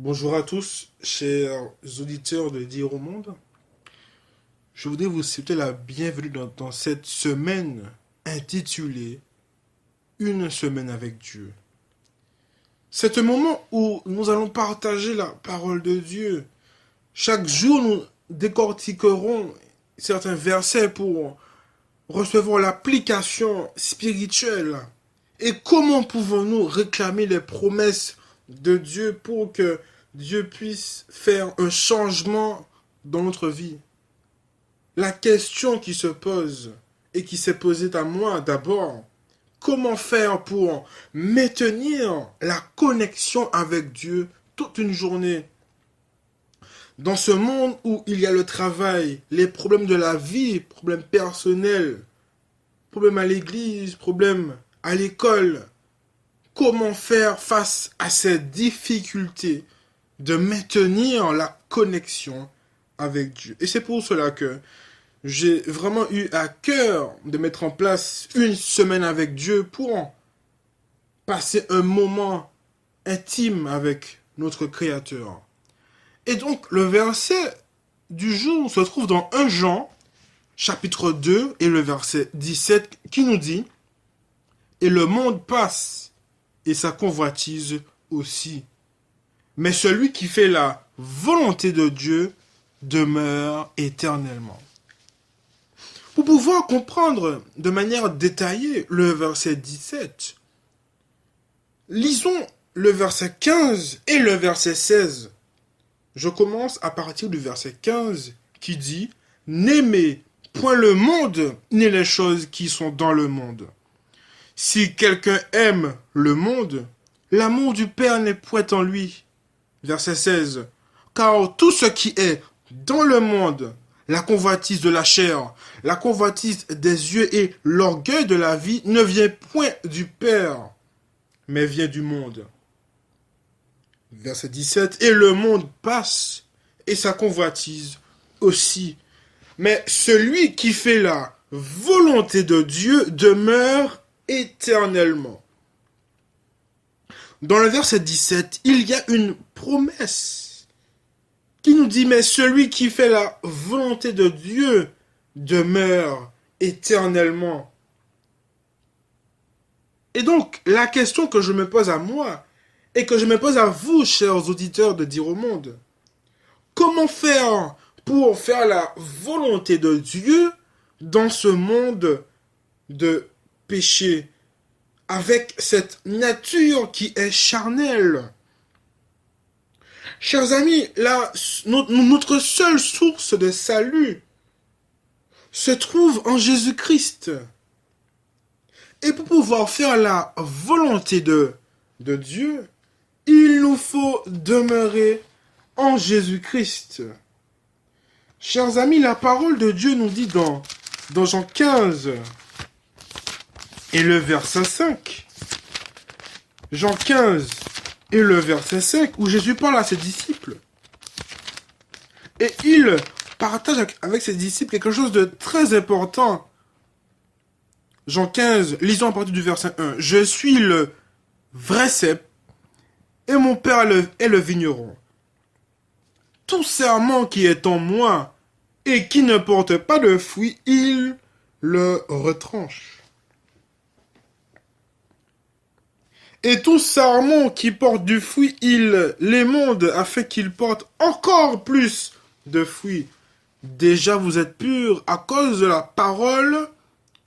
Bonjour à tous, chers auditeurs de Dire au Monde. Je voudrais vous souhaiter la bienvenue dans cette semaine intitulée Une semaine avec Dieu. C'est un moment où nous allons partager la parole de Dieu. Chaque jour, nous décortiquerons certains versets pour recevoir l'application spirituelle. Et comment pouvons-nous réclamer les promesses de Dieu pour que Dieu puisse faire un changement dans notre vie? La question qui se pose et qui s'est posée à moi d'abord, comment faire pour maintenir la connexion avec Dieu toute une journée? Dans ce monde où il y a le travail, les problèmes de la vie, problèmes personnels, problèmes à l'église, problèmes à l'école, comment faire face à ces difficultés de maintenir la connexion avec Dieu? Et c'est pour cela que j'ai vraiment eu à cœur de mettre en place une semaine avec Dieu pour passer un moment intime avec notre Créateur. Et donc, le verset du jour se trouve dans 1 Jean, chapitre 2, et le verset 17, qui nous dit « Et le monde passe, et sa convoitise aussi. Mais celui qui fait la volonté de Dieu demeure éternellement. » Pour pouvoir comprendre de manière détaillée le verset 17, lisons le verset 15 et le verset 16. Je commence à partir du verset 15 qui dit « N'aimez point le monde, ni les choses qui sont dans le monde. Si quelqu'un aime le monde, l'amour du Père n'est point en lui. » Verset 16. « Car tout ce qui est dans le monde, la convoitise de la chair, la convoitise des yeux et l'orgueil de la vie ne vient point du Père, mais vient du monde. » Verset 17. « Et le monde passe, et sa convoitise aussi. Mais celui qui fait la volonté de Dieu demeure éternellement. » Dans le verset 17, il y a une promesse qui nous dit « Mais celui qui fait la volonté de Dieu demeure éternellement. » Et donc, la question que je me pose à moi et que je me pose à vous, chers auditeurs de Dire au Monde, comment faire pour faire la volonté de Dieu dans ce monde de péché, avec cette nature qui est charnelle? Chers amis, notre seule source de salut se trouve en Jésus-Christ. Et pour pouvoir faire la volonté de Dieu, il nous faut demeurer en Jésus-Christ. Chers amis, la parole de Dieu nous dit dans Jean 15 et le verset 5, Jean 15 et le verset 5, où Jésus parle à ses disciples. Et il partage avec ses disciples quelque chose de très important. Jean 15, lisons à partir du verset 1. « Je suis le vrai cep, et mon Père est le vigneron. Tout serment qui est en moi et qui ne porte pas de fruit, il le retranche. Et tout sarment qui porte du fruit, il l'émonde afin qu'il porte encore plus de fruits. Déjà vous êtes purs à cause de la parole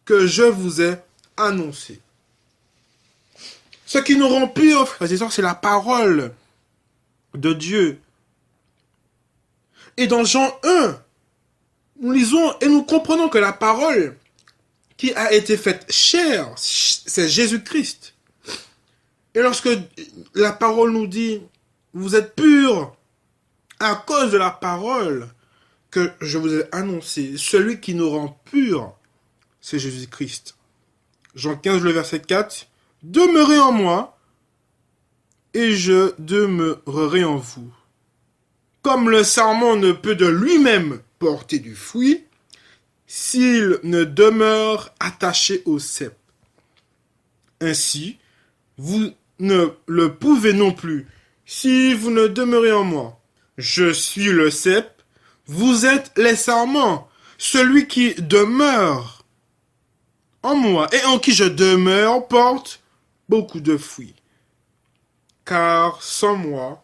que je vous ai annoncée. » Ce qui nous rend purs, frères et sœurs, c'est la parole de Dieu. Et dans Jean 1, nous lisons et nous comprenons que la parole qui a été faite chair, c'est Jésus-Christ. Et lorsque la parole nous dit « Vous êtes purs à cause de la parole que je vous ai annoncée », celui qui nous rend purs, c'est Jésus-Christ. Jean 15, le verset 4. « Demeurez en moi, et je demeurerai en vous. Comme le sarment ne peut de lui-même porter du fruit, s'il ne demeure attaché au cep. Ainsi, vous ne le pouvez non plus si vous ne demeurez en moi, je suis le cep, vous êtes les sarments. Celui qui demeure en moi et en qui je demeure porte beaucoup de fruits. Car sans moi,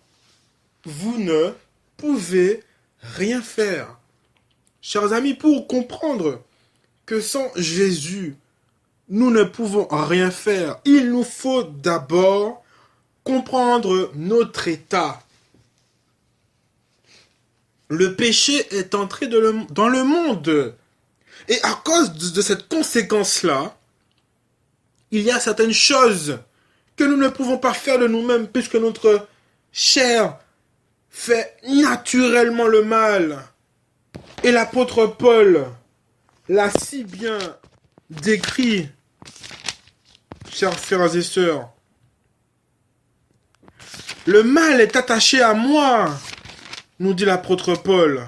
vous ne pouvez rien faire. Chers amis, pour comprendre que sans Jésus, nous ne pouvons rien faire, il nous faut d'abord comprendre notre état. Le péché est entré dans le monde. Et à cause de cette conséquence-là, il y a certaines choses que nous ne pouvons pas faire de nous-mêmes puisque notre chair fait naturellement le mal. Et l'apôtre Paul l'a si bien décrit, chers frères et sœurs. Le mal est attaché à moi, nous dit l'apôtre Paul.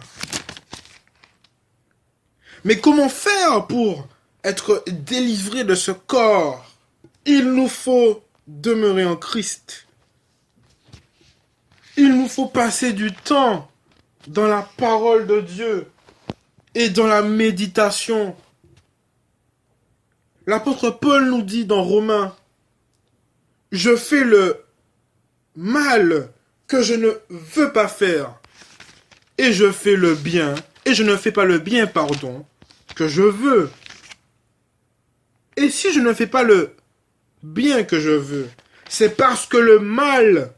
Mais comment faire pour être délivré de ce corps? Il nous faut demeurer en Christ. Il nous faut passer du temps dans la parole de Dieu et dans la méditation. L'apôtre Paul nous dit dans Romains, je fais le mal que je ne veux pas faire et je fais le bien et je ne fais pas le bien, que je veux. Et si je ne fais pas le bien que je veux, c'est parce que le mal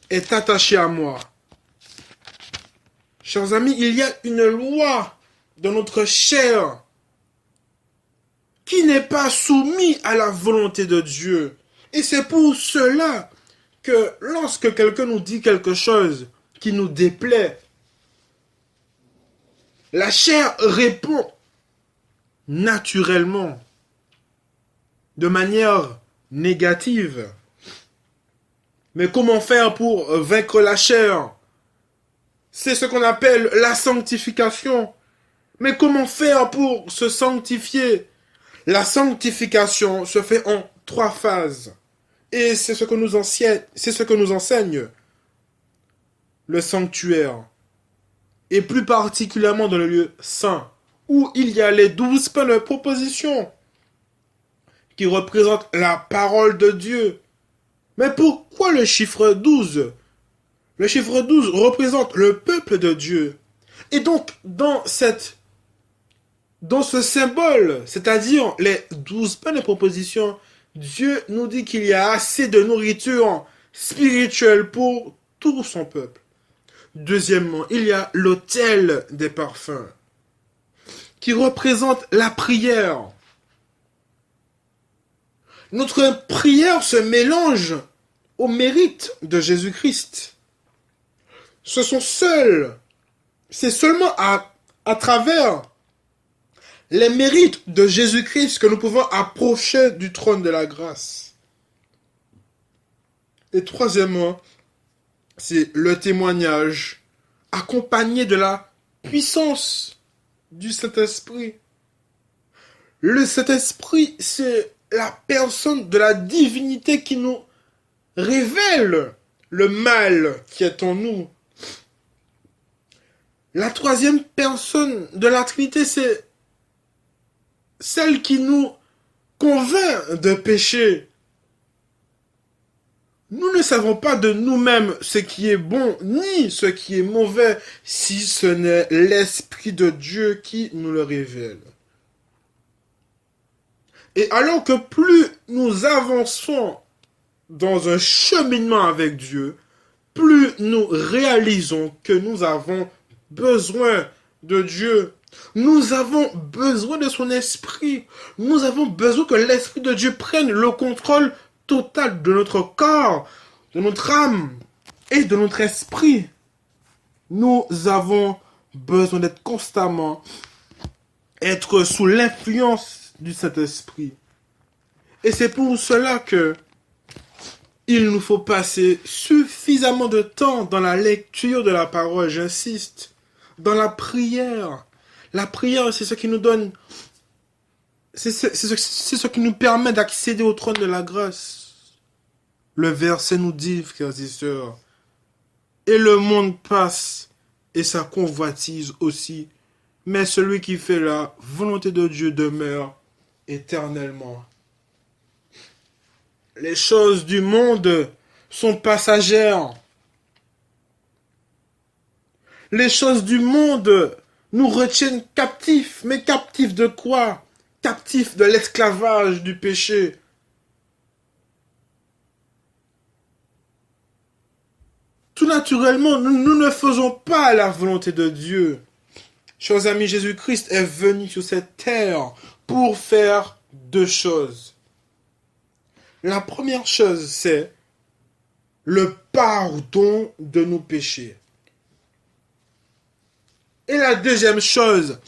est attaché à moi. Chers amis, il y a une loi dans notre chair qui n'est pas soumise à la volonté de Dieu. Et c'est pour cela que lorsque quelqu'un nous dit quelque chose qui nous déplaît, la chair répond naturellement, de manière négative. Mais comment faire pour vaincre la chair? C'est ce qu'on appelle la sanctification. Mais comment faire pour se sanctifier? La sanctification se fait en 3 phases. Et c'est ce que nous enseigne le sanctuaire. Et plus particulièrement dans le lieu saint, où il y a les 12 pains de proposition qui représentent la parole de Dieu. Mais pourquoi le chiffre 12? Le chiffre 12 représente le peuple de Dieu. Et donc, dans ce symbole, c'est-à-dire les 12 pains de proposition, Dieu nous dit qu'il y a assez de nourriture spirituelle pour tout son peuple. Deuxièmement, il y a l'autel des parfums, qui représente la prière. Notre prière se mélange au mérite de Jésus-Christ. C'est seulement à travers les mérites de Jésus-Christ que nous pouvons approcher du trône de la grâce. Et troisièmement, c'est le témoignage accompagné de la puissance du Saint-Esprit. Le Saint-Esprit, c'est la personne de la divinité qui nous révèle le mal qui est en nous. La troisième personne de la Trinité, c'est celle qui nous convainc de péché. Nous ne savons pas de nous-mêmes ce qui est bon ni ce qui est mauvais, si ce n'est l'Esprit de Dieu qui nous le révèle. Et alors que plus nous avançons dans un cheminement avec Dieu, plus nous réalisons que nous avons besoin de Dieu. Nous avons besoin de son esprit. Nous avons besoin que l'Esprit de Dieu prenne le contrôle total de notre corps, de notre âme et de notre esprit. Nous avons besoin d'être constamment, être sous l'influence du Saint-Esprit. Et c'est pour cela que il nous faut passer suffisamment de temps dans la lecture de la parole, j'insiste, dans la prière. La prière, c'est ce qui nous donne, c'est ce qui nous permet d'accéder au trône de la grâce. Le verset nous dit, frères et sœurs, et le monde passe, et sa convoitise aussi. Mais celui qui fait la volonté de Dieu demeure éternellement. Les choses du monde sont passagères. Les choses du monde nous retiennent captifs. Mais captifs de quoi? Captifs de l'esclavage du péché. Tout naturellement, nous ne faisons pas la volonté de Dieu. Chers amis, Jésus-Christ est venu sur cette terre pour faire deux choses. La première chose, c'est le pardon de nos péchés. Et la deuxième chose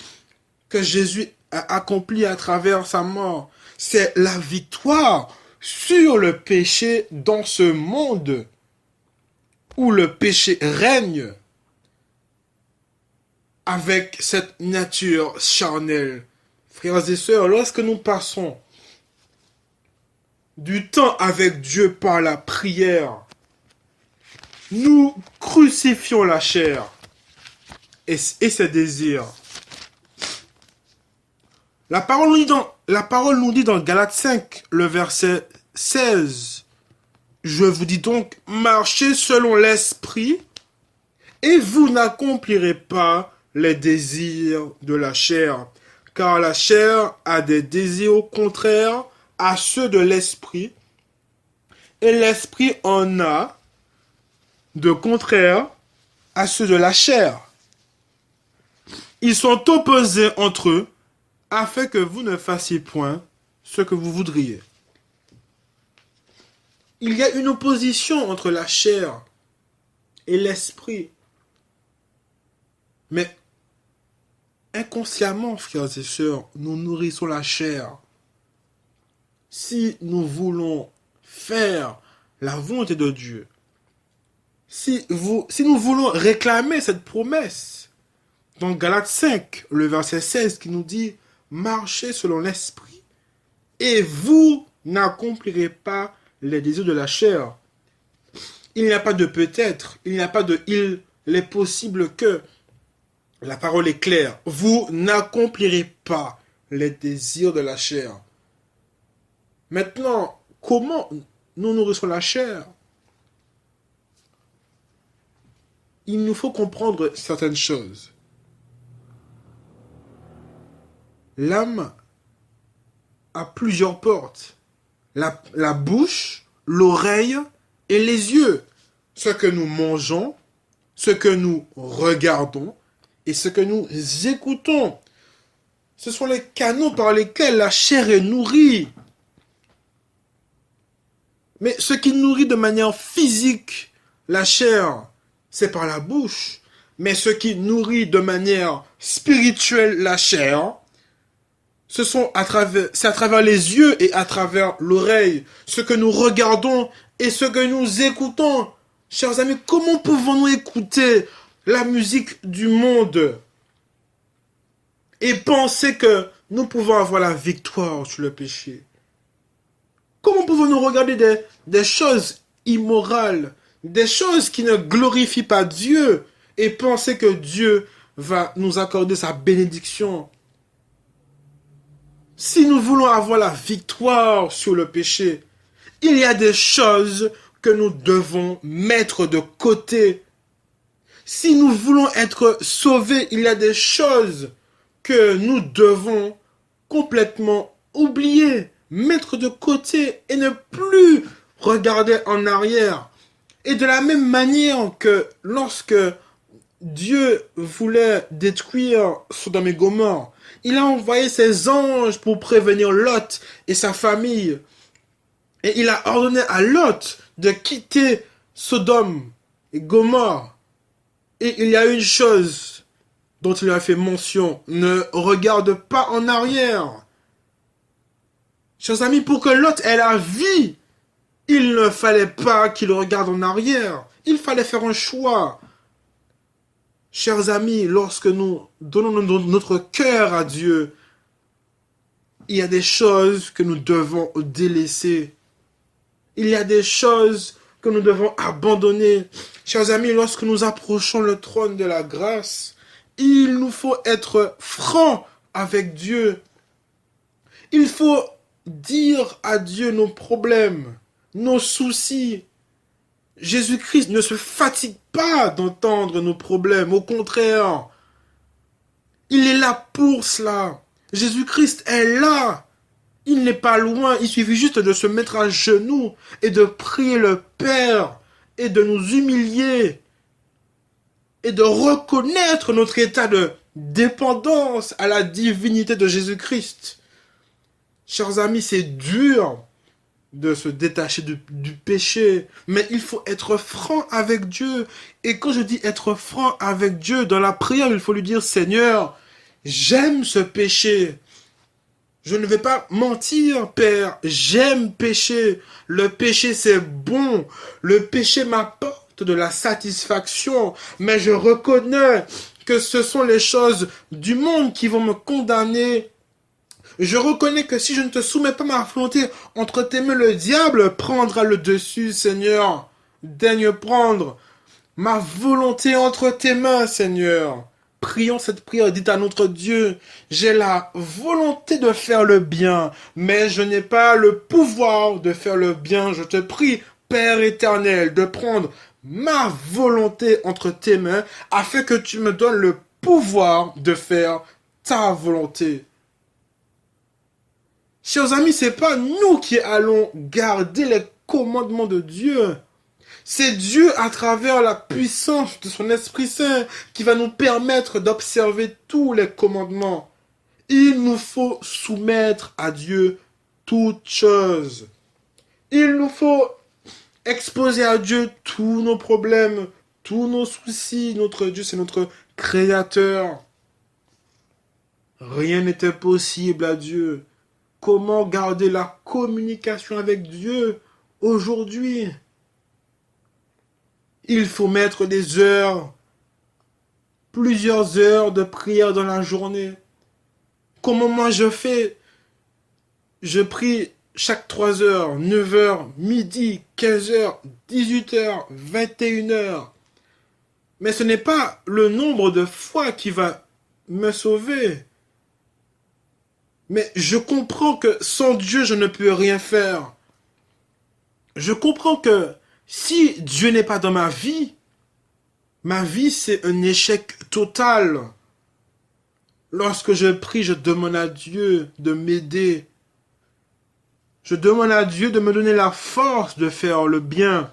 que Jésus a accomplie à travers sa mort, c'est la victoire sur le péché dans ce monde où le péché règne avec cette nature charnelle. Frères et sœurs, lorsque nous passons du temps avec Dieu par la prière, nous crucifions la chair et ses désirs. La parole nous dit dans Galates 5, le verset 16, « Je vous dis donc, marchez selon l'esprit, et vous n'accomplirez pas les désirs de la chair, car la chair a des désirs contraires à ceux de l'esprit, et l'esprit en a de contraires à ceux de la chair. Ils sont opposés entre eux, afin que vous ne fassiez point ce que vous voudriez. » Il y a une opposition entre la chair et l'esprit. Mais inconsciemment, frères et sœurs, nous nourrissons la chair. Si nous voulons faire la volonté de Dieu, si nous voulons réclamer cette promesse, dans Galates 5, le verset 16 qui nous dit « Marchez selon l'esprit, et vous n'accomplirez pas les désirs de la chair. » Il n'y a pas de peut-être, il n'y a pas de il est possible que. La parole est claire. Vous n'accomplirez pas les désirs de la chair. Maintenant, comment nous nourrissons la chair? Il nous faut comprendre certaines choses. L'âme a plusieurs portes. La bouche, l'oreille et les yeux. Ce que nous mangeons, ce que nous regardons et ce que nous écoutons. Ce sont les canaux par lesquels la chair est nourrie. Mais ce qui nourrit de manière physique la chair, c'est par la bouche. Mais ce qui nourrit de manière spirituelle la chair, c'est à travers les yeux et à travers l'oreille. Ce que nous regardons et ce que nous écoutons. Chers amis, comment pouvons-nous écouter la musique du monde et penser que nous pouvons avoir la victoire sur le péché? Comment pouvons-nous regarder des choses immorales, des choses qui ne glorifient pas Dieu et penser que Dieu va nous accorder sa bénédiction? Si nous voulons avoir la victoire sur le péché, il y a des choses que nous devons mettre de côté. Si nous voulons être sauvés, il y a des choses que nous devons complètement oublier, mettre de côté et ne plus regarder en arrière. Et de la même manière que lorsque Dieu voulait détruire Sodome et Gomorrhe, il a envoyé ses anges pour prévenir Lot et sa famille. Et il a ordonné à Lot de quitter Sodome et Gomorrhe. Et il y a une chose dont il a fait mention, ne regarde pas en arrière. Chers amis, pour que Lot ait la vie, il ne fallait pas qu'il regarde en arrière. Il fallait faire un choix. Chers amis, lorsque nous donnons notre cœur à Dieu, il y a des choses que nous devons délaisser. Il y a des choses que nous devons abandonner. Chers amis, lorsque nous approchons le trône de la grâce, il nous faut être francs avec Dieu. Il faut dire à Dieu nos problèmes, nos soucis. Jésus-Christ ne se fatigue pas d'entendre nos problèmes, au contraire, il est là pour cela. Jésus-Christ est là. Il n'est pas loin. Il suffit juste de se mettre à genoux et de prier le Père et de nous humilier et de reconnaître notre état de dépendance à la divinité de Jésus-Christ. Chers amis, c'est dur de se détacher du péché, mais il faut être franc avec Dieu. Et quand je dis être franc avec Dieu, dans la prière, il faut lui dire, Seigneur, j'aime ce péché. Je ne vais pas mentir, Père, j'aime pécher. Le péché, c'est bon. Le péché m'apporte de la satisfaction, mais je reconnais que ce sont les choses du monde qui vont me condamner. Je reconnais que si je ne te soumets pas ma volonté entre tes mains, le diable prendra le dessus, Seigneur. Daigne prendre ma volonté entre tes mains, Seigneur. Prions cette prière, dites à notre Dieu, j'ai la volonté de faire le bien, mais je n'ai pas le pouvoir de faire le bien. Je te prie, Père éternel, de prendre ma volonté entre tes mains, afin que tu me donnes le pouvoir de faire ta volonté. Chers amis, c'est pas nous qui allons garder les commandements de Dieu. C'est Dieu, à travers la puissance de son Esprit Saint, qui va nous permettre d'observer tous les commandements. Il nous faut soumettre à Dieu toutes choses. Il nous faut exposer à Dieu tous nos problèmes, tous nos soucis. Notre Dieu, c'est notre Créateur. Rien n'était possible à Dieu. Comment garder la communication avec Dieu aujourd'hui? Il faut mettre des heures, plusieurs heures de prière dans la journée. Comment moi je fais? Je prie chaque 3 heures, 9 heures, midi, 15 heures, 18 heures, 21 heures. Mais ce n'est pas le nombre de fois qui va me sauver. Mais je comprends que sans Dieu, je ne peux rien faire. Je comprends que si Dieu n'est pas dans ma vie c'est un échec total. Lorsque je prie, je demande à Dieu de m'aider. Je demande à Dieu de me donner la force de faire le bien.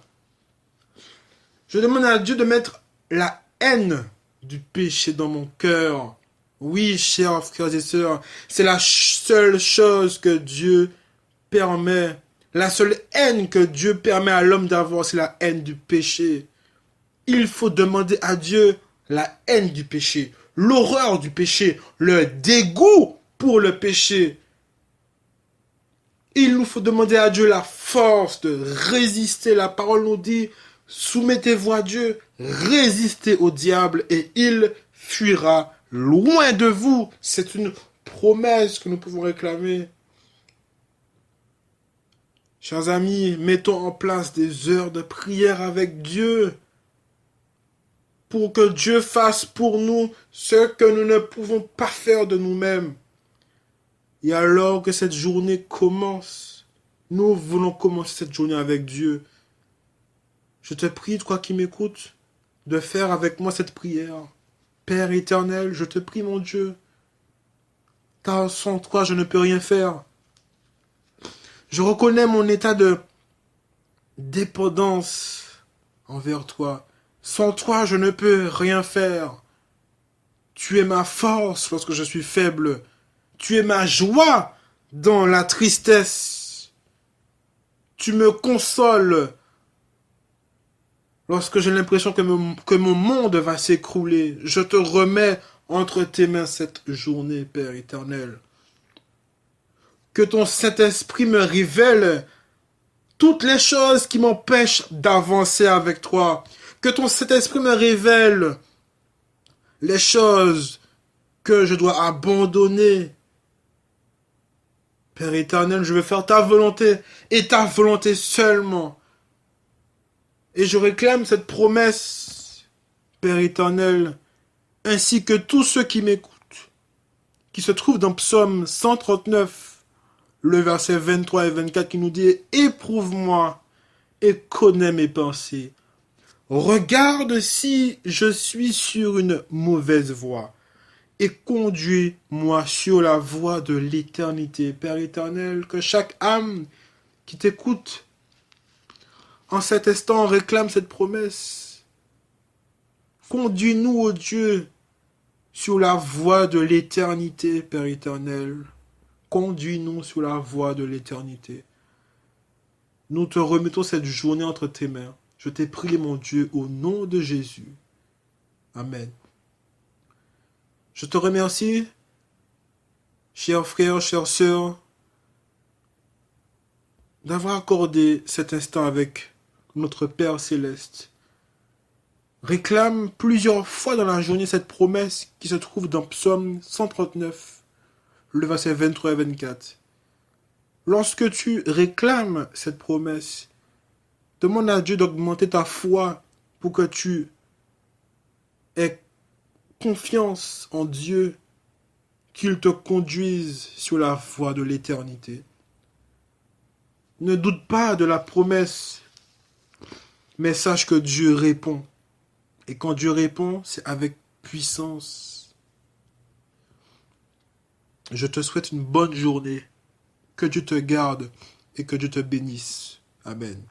Je demande à Dieu de mettre la haine du péché dans mon cœur. Oui, chers frères et sœurs, c'est la seule chose que Dieu permet. La seule haine que Dieu permet à l'homme d'avoir, c'est la haine du péché. Il faut demander à Dieu la haine du péché, l'horreur du péché, le dégoût pour le péché. Il nous faut demander à Dieu la force de résister. La parole nous dit, soumettez-vous à Dieu, résistez au diable et il fuira loin de vous. C'est une promesse que nous pouvons réclamer. Chers amis, mettons en place des heures de prière avec Dieu pour que Dieu fasse pour nous ce que nous ne pouvons pas faire de nous-mêmes. Et alors que cette journée commence, nous voulons commencer cette journée avec Dieu. Je te prie, toi qui m'écoutes, de faire avec moi cette prière. Père éternel, je te prie, mon Dieu, car sans toi, je ne peux rien faire. Je reconnais mon état de dépendance envers toi. Sans toi, je ne peux rien faire. Tu es ma force lorsque je suis faible. Tu es ma joie dans la tristesse. Tu me consoles lorsque j'ai l'impression que mon monde va s'écrouler. Je te remets entre tes mains cette journée, Père éternel. Que ton Saint-Esprit me révèle toutes les choses qui m'empêchent d'avancer avec toi. Que ton Saint-Esprit me révèle les choses que je dois abandonner. Père éternel, je veux faire ta volonté et ta volonté seulement. Et je réclame cette promesse, Père éternel, ainsi que tous ceux qui m'écoutent, qui se trouvent dans Psaume 139, le verset 23 et 24 qui nous dit « Éprouve-moi et connais mes pensées. Regarde si je suis sur une mauvaise voie et conduis-moi sur la voie de l'éternité. » Père éternel, que chaque âme qui t'écoute en cet instant réclame cette promesse. Conduis-nous, ô Dieu, sur la voie de l'éternité, Père éternel. Conduis-nous sur la voie de l'éternité. Nous te remettons cette journée entre tes mains. Je t'ai prié, mon Dieu, au nom de Jésus. Amen. Je te remercie, chers frères, chères sœurs, d'avoir accordé cet instant avec notre Père céleste. Réclame plusieurs fois dans la journée cette promesse qui se trouve dans Psaume 139, le verset 23 et 24. Lorsque tu réclames cette promesse, demande à Dieu d'augmenter ta foi pour que tu aies confiance en Dieu, qu'il te conduise sur la voie de l'éternité. Ne doute pas de la promesse, mais sache que Dieu répond. Et quand Dieu répond, c'est avec puissance. Je te souhaite une bonne journée. Que Dieu te garde et que Dieu te bénisse. Amen.